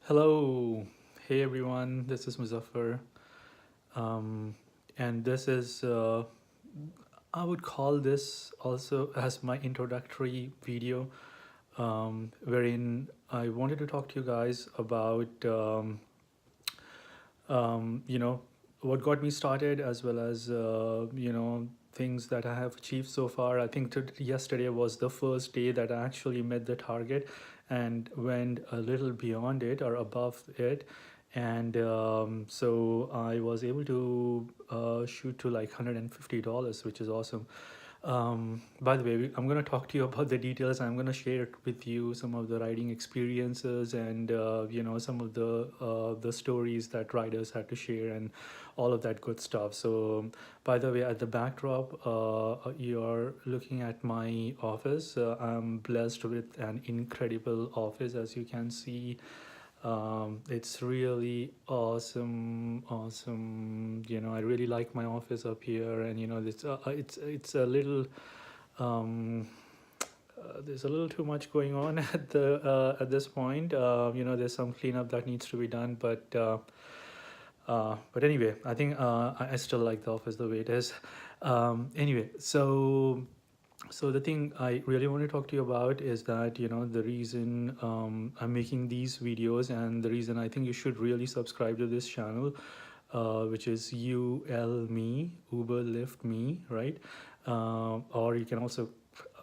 Hello, hey everyone, this is Muzaffar, and this is, I would call this also as my introductory video, wherein I wanted to talk to you guys about, you know, what got me started as well as, things that I have achieved so far. I think yesterday was the first day that I actually met the target and went a little beyond it or above it. And so I was able to shoot to like $150, which is awesome. By the way, I'm going to talk to you about the details. I'm going to share with you some of the riding experiences and some of the stories that riders had to share and all of that good stuff. So, by the way, at the backdrop, you're looking at my office. I'm blessed with an incredible office, as you can see. It's really awesome. I really like my office up here, and it's a little there's a little too much going on at this point. There's some cleanup that needs to be done, but anyway, I think I still like the office the way it is. Anyway, so the thing I really want to talk to you about is that the reason I'm making these videos and the reason I think you should really subscribe to this channel, which is UL Me, Uber Lyft Me, right? Or you can also,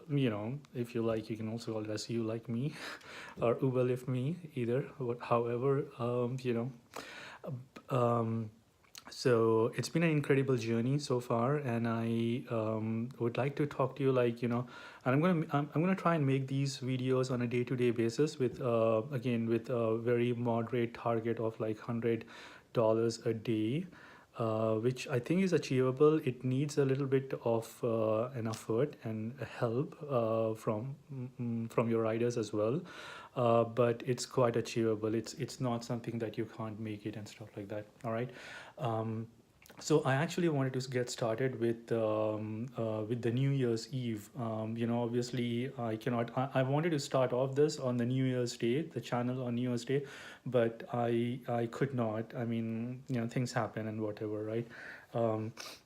if you like, you can also call it as You Like Me, or Uber Lyft Me, either. However, um, so it's been an incredible journey so far, and I would like to talk to you, and I'm gonna try and make these videos on a day-to-day basis with again with a very moderate target of like $100 a day, which I think is achievable. It needs a little bit of an effort and help from your riders as well, but it's quite achievable. It's not something that you can't make it and stuff like that. All right. Um, so I actually wanted to get started with the New Year's Eve. Obviously I cannot. I wanted to start off this on the New Year's Day, the channel on New Year's Day, but I could not. I mean, things happen and whatever, right?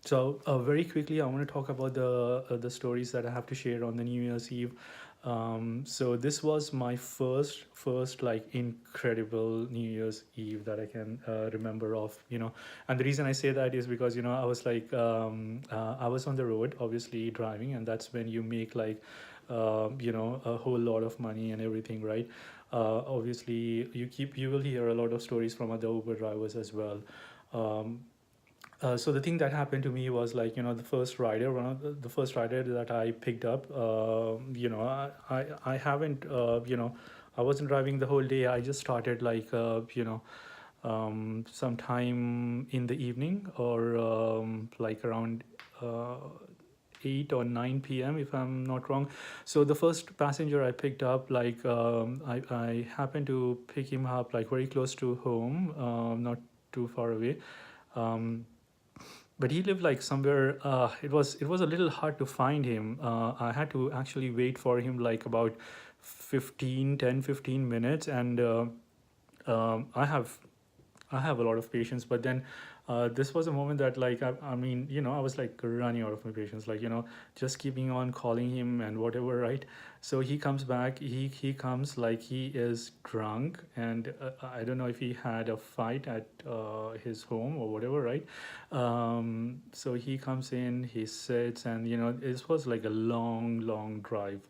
So very quickly, I want to talk about the stories that I have to share on the New Year's Eve. So this was my first like incredible New Year's Eve that I can remember of, and the reason I say that is because I was like I was on the road, obviously driving, and that's when you make like a whole lot of money and everything, right? Obviously you will hear a lot of stories from other Uber drivers as well. um, so the thing that happened to me was like the first rider, one of the first rider that I picked up. I haven't I wasn't driving the whole day. I just started like sometime in the evening, or like around 8 or 9 p.m. if I'm not wrong. So the first passenger I picked up, like I happened to pick him up like very close to home, not too far away. Um, but he lived like somewhere. It was a little hard to find him. I had to actually wait for him like about 15 10 15 minutes, and I have a lot of patience, but then this was a moment that, like, I mean, I was like running out of my patience, like, just keeping on calling him and whatever, right? So he comes back. He comes like he is drunk, and I don't know if he had a fight at his home or whatever, right? So he comes in, he sits, and it was like a long drive.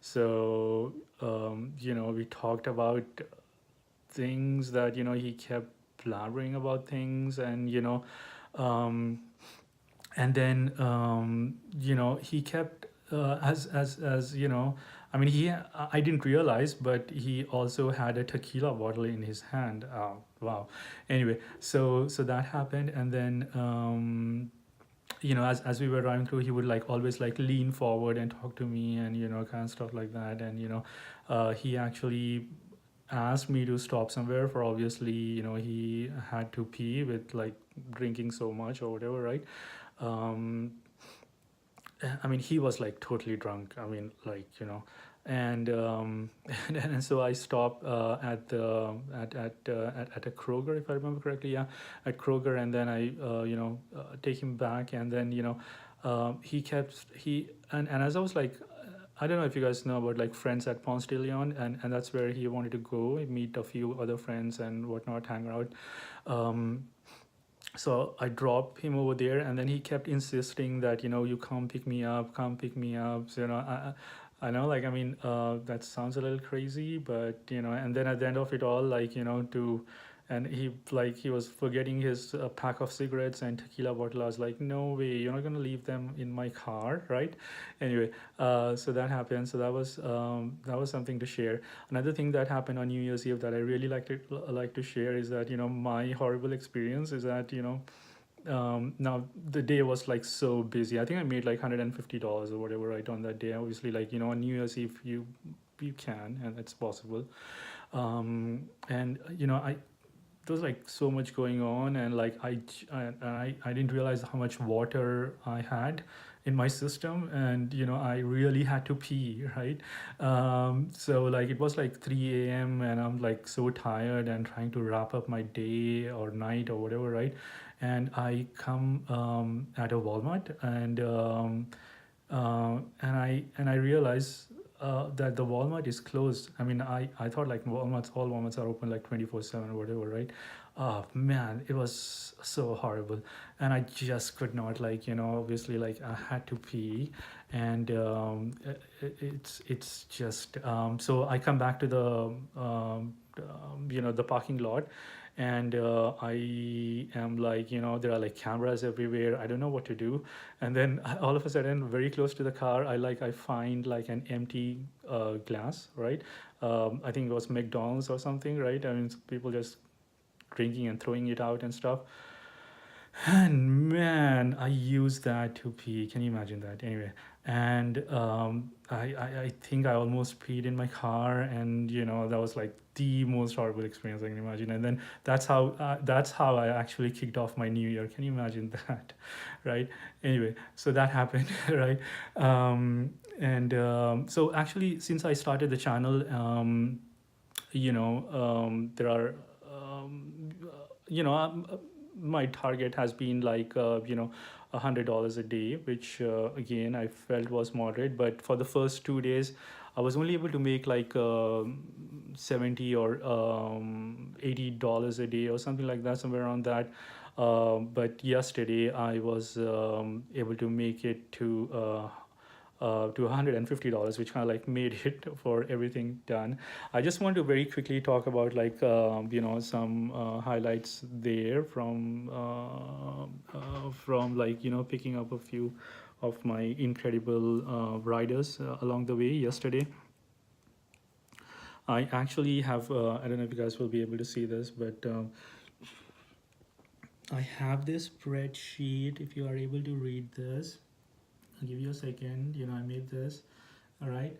So we talked about things that he kept blabbering about things, and um, and then he kept as I mean, I didn't realize, but he also had a tequila bottle in his hand. Oh, wow. Anyway, so that happened, and then as we were driving through, he would like always like lean forward and talk to me, and kind of stuff like that. And he actually asked me to stop somewhere, for obviously he had to pee with like drinking so much or whatever, right? um I mean, he was like totally drunk. I mean, like and and so I stopped at a Kroger, if I remember correctly. Yeah, at Kroger, and then I take him back, and then he kept he and as I was like. I don't know if you guys know about like Friends at Ponce de Leon, and that's where he wanted to go, meet a few other friends and whatnot, hang out. Um, so I dropped him over there, and then he kept insisting that you come pick me up, come pick me up. So I know, like, I mean, that sounds a little crazy, but and then at the end of it all, like, and he was forgetting his pack of cigarettes and tequila bottle. I was like, no way, you're not gonna leave them in my car, right? Anyway, so that happened. So that was something to share. Another thing that happened on New Year's Eve that I really like to share is that my horrible experience is that now the day was like so busy. I think I made like $150 or whatever right on that day. Obviously, like on New Year's Eve you can, and it's possible. And I there was like so much going on, and like I didn't realize how much water I had in my system, and I really had to pee, right? So like it was like 3 a.m. and I'm like so tired and trying to wrap up my day or night or whatever, right? And I come at a Walmart, and I realize that the Walmart is closed. I mean, I thought like all Walmarts are open like 24/7 or whatever, right? Oh man, it was so horrible, and I just could not, like, obviously, like, I had to pee, and it's just so I come back to the parking lot, and I am like, there are like cameras everywhere. I don't know what to do, and then all of a sudden, very close to the car, I find like an empty glass, right? I think it was McDonald's or something, right? I mean, people just drinking and throwing it out and stuff. And man, I used that to pee. Can you imagine that? Anyway, and I think I almost peed in my car, and that was like the most horrible experience I can imagine. And then that's how I actually kicked off my new year. Can you imagine that, right? Anyway, so that happened, right? And so actually, since I started the channel, there are my target has been like $100 a day, which again I felt was moderate. But for the first 2 days, I was only able to make like 70 or $80 a day or something like that, somewhere around that. But yesterday I was able to make it to $150, which kind of like made it for everything done. I just want to very quickly talk about like some highlights there from like picking up a few of my incredible riders along the way yesterday. I actually have I don't know if you guys will be able to see this, but I have this spreadsheet. If you are able to read this, I'll give you a second. I made this. All right.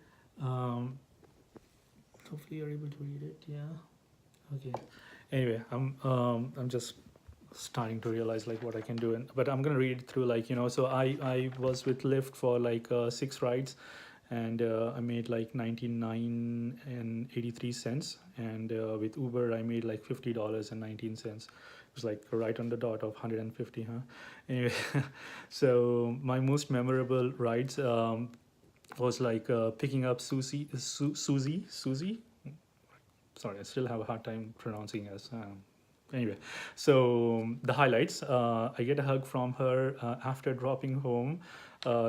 Hopefully you're able to read it. Yeah. Okay. Anyway, I'm just starting to realize like what I can do, but I'm gonna read through, like, so I was with Lyft for like 6 rides, and I made like 99 and 83 cents, and with Uber I made like $50.19. It was like right on the dot of 150, huh? Anyway, so my most memorable rides was like picking up Susie. Sorry, I still have a hard time pronouncing as. Anyway, so the highlights: I get a hug from her after dropping home.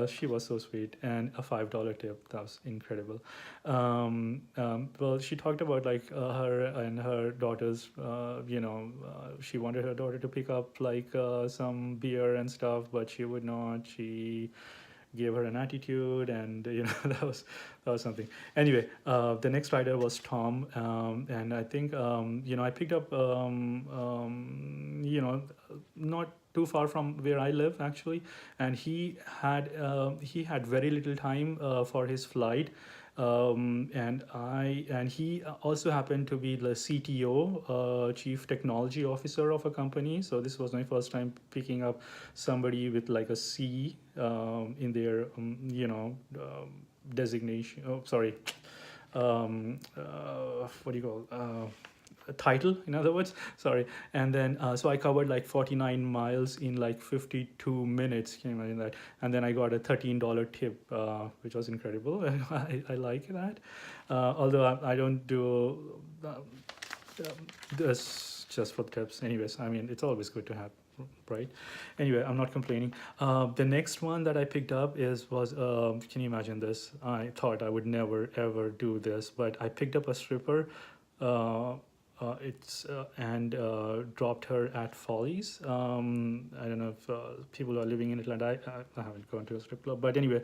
She was so sweet, and a $5 tip. That was incredible. Well, she talked about like her and her daughter's. She wanted her daughter to pick up like some beer and stuff, but she would not. She gave her an attitude, and that was something. Anyway, the next rider was Tom, and I think I picked up not too far from where I live actually, and he had very little time for his flight. And he also happened to be the CTO, Chief Technology Officer of a company. So this was my first time picking up somebody with like a C in their designation. Oh, sorry, what do you call a title, in other words, sorry. And then so I covered like 49 miles in like 52 minutes, can you imagine that? And then I got a $13 tip, which was incredible. I like that, although I don't do this just for the tips. Anyways, I mean, it's always good to have, right? Anyway, I'm not complaining. The next one that I picked up was can you imagine this? I thought I would never ever do this, but I picked up a stripper. It's and dropped her at Follies. I don't know if people who are living in Atlanta. I haven't gone to a strip club, but anyway,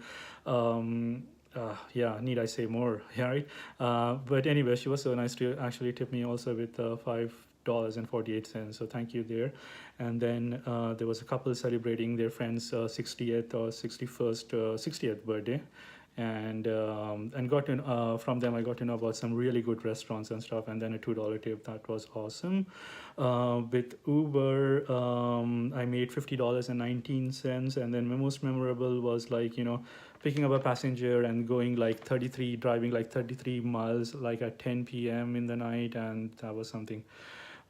yeah, need I say more? Yeah, right. But anyway, she was so nice to actually tip me also with $5.48. So thank you there. And then there was a couple celebrating their friend's 60th or 61st, 60th birthday, and got to from them I got to know about some really good restaurants and stuff, and then a $2 tip. That was awesome. With Uber, I made $50.19, and then my most memorable was like, you know, picking up a passenger and going like 33, driving like 33 miles like at 10 p.m. in the night, and that was something.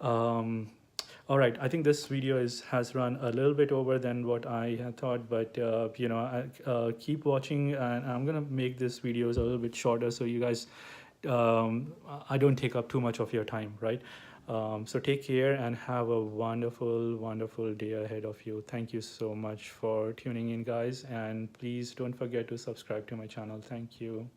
um, all right, I think this video has run a little bit over than what I had thought, but you know, keep watching, and I'm gonna make this videos a little bit shorter so you guys, I don't take up too much of your time, right? So take care and have a wonderful, wonderful day ahead of you. Thank you so much for tuning in, guys, and please don't forget to subscribe to my channel. Thank you.